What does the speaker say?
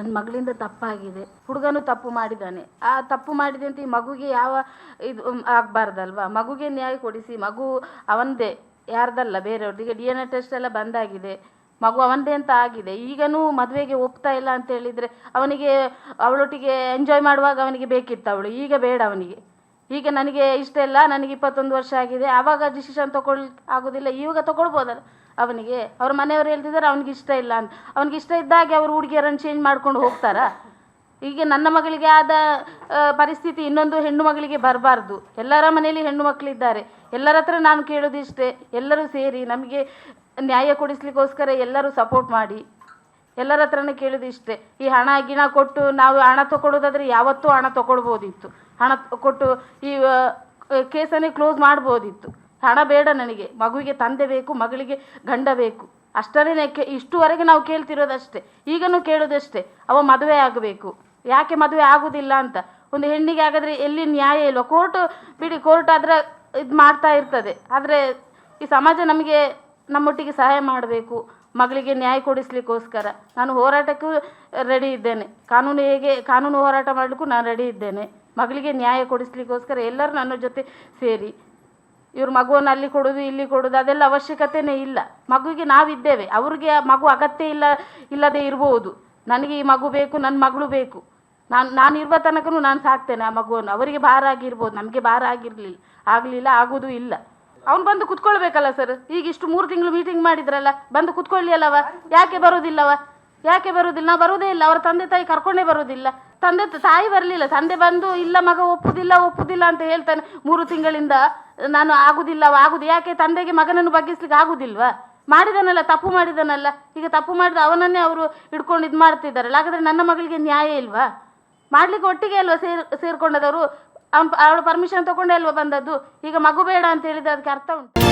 ನನ್ನ ಮಗಳಿಂದ ತಪ್ಪಾಗಿದೆ, ಹುಡುಗನು ತಪ್ಪು ಮಾಡಿದ್ದಾನೆ, ಆ ತಪ್ಪು ಮಾಡಿದೆ ಅಂತ ಈ ಮಗುಗೆ ಯಾವ ಇದು ಆಗಬಾರ್ದಲ್ವಾ? ಮಗುಗೆ ನ್ಯಾಯ ಕೊಡಿಸಿ. ಮಗು ಅವಂದೇ, ಯಾರ್ದಲ್ಲ, ಬೇರೆಯವ್ರದ್ದು. DNA ಟೆಸ್ಟ್ ಎಲ್ಲ ಬಂದಾಗಿದೆ, ಮಗು ಅವನದೇ ಅಂತ ಆಗಿದೆ. ಈಗನೂ ಮದುವೆಗೆ ಒಪ್ತಾ ಇಲ್ಲ ಅಂತ ಹೇಳಿದರೆ ಅವನಿಗೆ ಅವಳೊಟ್ಟಿಗೆ ಎಂಜಾಯ್ ಮಾಡುವಾಗ ಅವನಿಗೆ ಬೇಕಿತ್ತು ಅವಳು, ಈಗ ಬೇಡ ಅವನಿಗೆ. ಈಗ ನನಗೆ ಇಷ್ಟ ಇಲ್ಲ, ನನಗೆ 21 ವರ್ಷ ಆಗಿದೆ, ಆವಾಗ ಡಿಸಿಷನ್ ಆಗೋದಿಲ್ಲ, ಇವಾಗ ತೊಗೊಳ್ಬೋದಲ್ಲ ಅವನಿಗೆ. ಅವ್ರ ಮನೆಯವರು ಹೇಳ್ತಿದ್ದಾರೆ ಅವನಿಗೆ ಇಷ್ಟ ಇಲ್ಲ ಅಂತ. ಅವನಿಗೆ ಇಷ್ಟ ಇದ್ದಾಗೆ ಅವರು ಹುಡುಗಿಯರನ್ನು ಚೇಂಜ್ ಮಾಡ್ಕೊಂಡು ಹೋಗ್ತಾರಾ? ಈಗ ನನ್ನ ಮಗಳಿಗೆ ಆದ ಪರಿಸ್ಥಿತಿ ಇನ್ನೊಂದು ಹೆಣ್ಣು ಮಗಳಿಗೆ ಬರಬಾರ್ದು. ಎಲ್ಲರ ಮನೆಯಲ್ಲಿ ಹೆಣ್ಣು ಮಕ್ಕಳಿದ್ದಾರೆ. ಎಲ್ಲರ ಹತ್ರ ನಾನು ಕೇಳೋದಿಷ್ಟೇ, ಎಲ್ಲರೂ ಸೇರಿ ನಮಗೆ ನ್ಯಾಯ ಕೊಡಿಸ್ಲಿಕ್ಕೋಸ್ಕರ ಎಲ್ಲರೂ ಸಪೋರ್ಟ್ ಮಾಡಿ. ಎಲ್ಲರ ಹತ್ರನೇ ಕೇಳೋದು ಇಷ್ಟೇ. ಈ ಹಣ ಗಿಣ ಕೊಟ್ಟು ನಾವು ಹಣ ತಗೊಳ್ಳೋದಾದರೆ ಯಾವತ್ತೂ ಹಣ ತಗೊಳ್ಬೋದಿತ್ತು. ಹಣ ಕೊಟ್ಟು ಈ ಕೇಸನ್ನೇ ಕ್ಲೋಸ್ ಮಾಡ್ಬೋದಿತ್ತು. ಹಣ ಬೇಡ ನನಗೆ, ಮಗುವಿಗೆ ತಂದೆ ಬೇಕು, ಮಗಳಿಗೆ ಗಂಡ ಬೇಕು, ಅಷ್ಟರೇ ಇಷ್ಟುವರೆಗೆ ನಾವು ಕೇಳ್ತಿರೋದಷ್ಟೇ. ಈಗನೂ ಕೇಳೋದಷ್ಟೇ, ಅವ ಮದುವೆ ಆಗಬೇಕು. ಯಾಕೆ ಮದುವೆ ಆಗೋದಿಲ್ಲ ಅಂತ ಒಂದು ಹೆಣ್ಣಿಗೆ ಆಗಿದ್ರೆ ಎಲ್ಲಿ ನ್ಯಾಯ ಇಲ್ವ? ಕೋರ್ಟ್ ಬಿಡಿ, ಕೋರ್ಟ್ ಆದರೆ ಇದು ಮಾಡ್ತಾ ಇರ್ತದೆ. ಆದರೆ ಈ ಸಮಾಜ ನಮಗೆ ನಮ್ಮೊಟ್ಟಿಗೆ ಸಹಾಯ ಮಾಡಬೇಕು, ಮಗಳಿಗೆ ನ್ಯಾಯ ಕೊಡಿಸ್ಲಿಕ್ಕೋಸ್ಕರ. ನಾನು ಹೋರಾಟಕ್ಕೂ ರೆಡಿ ಇದ್ದೇನೆ. ಕಾನೂನು ಹೋರಾಟ ಮಾಡಲಿಕ್ಕೂ ನಾನು ರೆಡಿ ಇದ್ದೇನೆ. ಮಗಳಿಗೆ ನ್ಯಾಯ ಕೊಡಿಸ್ಲಿಕ್ಕೋಸ್ಕರ ಎಲ್ಲರೂ ನನ್ನ ಜೊತೆ ಸೇರಿ. ಇವ್ರ ಮಗುವನ್ನು ಅಲ್ಲಿ ಕೊಡೋದು ಇಲ್ಲಿ ಕೊಡೋದು ಅದೆಲ್ಲ ಅವಶ್ಯಕತೆಯೇ ಇಲ್ಲ. ಮಗುವಿಗೆ ನಾವಿದ್ದೇವೆ, ಅವ್ರಿಗೆ ಮಗು ಅಗತ್ಯ ಇಲ್ಲದೆ ಇರ್ಬೋದು. ನನಗೆ ಈ ಮಗು ಬೇಕು, ನನ್ನ ಮಗಳು ಬೇಕು, ನಾನು ಇರುವ ತನಕನೂ ನಾನು ಸಾಕ್ತೇನೆ ಆ ಮಗುವನ್ನು. ಅವರಿಗೆ ಭಾರ ಆಗಿರ್ಬೋದು, ನಮಗೆ ಭಾರ ಆಗಲಿಲ್ಲ, ಆಗೋದು ಇಲ್ಲ. ಅವ್ನು ಬಂದು ಕುತ್ಕೊಳ್ಬೇಕಲ್ಲ ಸರ್. ಈಗ ಇಷ್ಟು 3 ತಿಂಗಳು ಮೀಟಿಂಗ್ ಮಾಡಿದ್ರಲ್ಲ, ಬಂದು ಕುತ್ಕೊಳ್ಳಿ ಅಲ್ಲವ. ಯಾಕೆ ಬರೋದಿಲ್ಲ? ನಾವು ಬರೋದೇ ಇಲ್ಲ. ಅವರ ತಂದೆ ತಾಯಿ ಕರ್ಕೊಂಡೇ ಬರೋದಿಲ್ಲ. ತಾಯಿ ಬರಲಿಲ್ಲ, ತಂದೆ ಬಂದು ಇಲ್ಲ ಮಗ ಒಪ್ಪುದಿಲ್ಲ ಅಂತ ಹೇಳ್ತಾನೆ 3 ತಿಂಗಳಿಂದ. ನಾನು ಆಗುದಿಲ್ಲ. ಯಾಕೆ? ತಂದೆಗೆ ಮಗನನ್ನು ಬಗ್ಗಿಸ್ಲಿಕ್ಕೆ ಆಗುದಿಲ್ವಾ? ಮಾಡಿದನಲ್ಲ, ತಪ್ಪು ಮಾಡಿದನಲ್ಲ. ಈಗ ತಪ್ಪು ಮಾಡಿದ ಅವನನ್ನೇ ಅವರು ಹಿಡ್ಕೊಂಡು ಇದು ಮಾಡ್ತಿದ್ದಾರಲ್ಲ. ಹಾಗಾದರೆ ನನ್ನ ಮಗಳಿಗೆ ನ್ಯಾಯ ಇಲ್ವಾ? ಮಾಡ್ಲಿಕ್ಕೆ ಒಟ್ಟಿಗೆ ಅಲ್ವಾ ಸೇರ್ಕೊಂಡದವರು? ಅವಳು ಪರ್ಮಿಷನ್ ತಗೊಂಡೇ ಅಲ್ವಾ ಬಂದದ್ದು? ಈಗ ಮಗು ಬೇಡ ಅಂತ ಹೇಳಿದ್ರೆ ಅದಕ್ಕೆ ಅರ್ಥ ಉಂಟು?